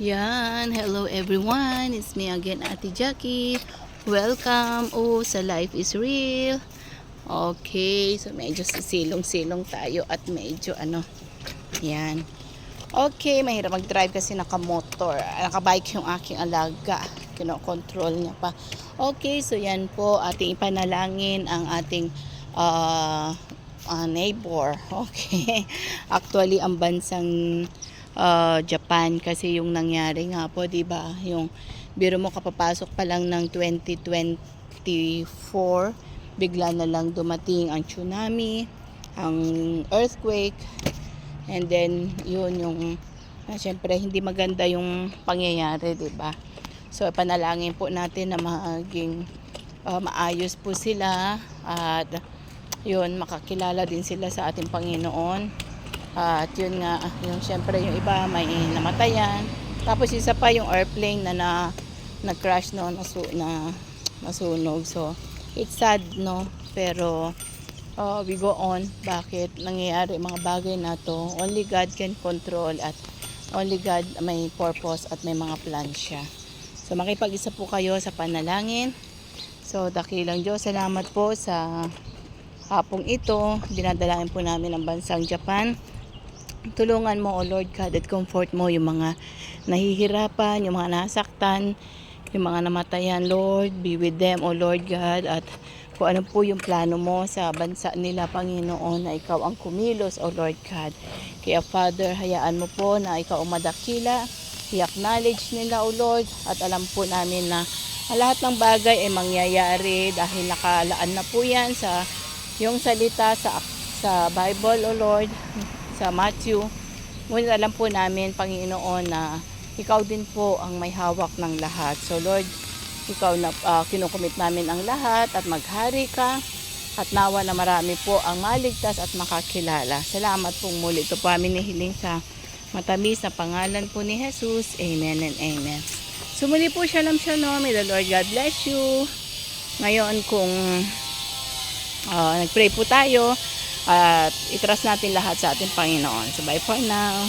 Yan, hello everyone. It's me again, Ate Jackie. Welcome. Sa Life is Real. Okay, so medyo sisilong-silong tayo at medyo yan. Okay, mahirap mag-drive kasi naka-motor. Naka-bike yung aking alaga. Kino-control niya pa. Okay, so yan po, ating ipanalangin ang ating neighbor. Okay. Actually, ang bansang Japan kasi yung nangyari nga po, 'di ba? Yung biro mo kapapasok pa lang ng 2024, bigla na lang dumating ang tsunami, ang earthquake, and then yun yung syempre hindi maganda yung pangyayari, 'di ba? So panalangin po natin na maging maayos po sila at yun makakilala din sila sa ating Panginoon. At yun nga, yung syempre yung iba may namatayan. Tapos isa pa yung airplane na nag-crash na nasunog. So, it's sad, no? Pero, we go on. Bakit nangyayari mga bagay na to? Only God can control at only God may purpose at may mga plan siya. So, makipag-isa po kayo sa panalangin. So, dakilang Diyos, salamat po sa hapong ito. Dinadalain po namin ang bansang Japan. Tulungan mo, O Lord God, at comfort mo yung mga nahihirapan, yung mga nasaktan, yung mga namatayan, Lord. Be with them, O Lord God, at kung ano po yung plano mo sa bansa nila, Panginoon, na ikaw ang kumilos, O Lord God. Kaya Father, hayaan mo po na ikaw ang madakila, i-acknowledge nila, O Lord, at alam po namin na lahat ng bagay ay mangyayari dahil nakalaan na po yan sa yung salita sa Bible, O Lord, sa Matthew. Ngunit alam po namin, Panginoon, na ikaw din po ang may hawak ng lahat. So Lord, ikaw na kinukumit namin ang lahat at maghari ka at nawa na marami po ang maligtas at makakilala. Salamat pong muli. Ito po amin nihiling sa matamis na pangalan po ni Jesus. Amen and amen. So muli po, shalom shalom. May the Lord God bless you. Ngayon kung nagpray po tayo, at itrust natin lahat sa ating Panginoon. So bye for now.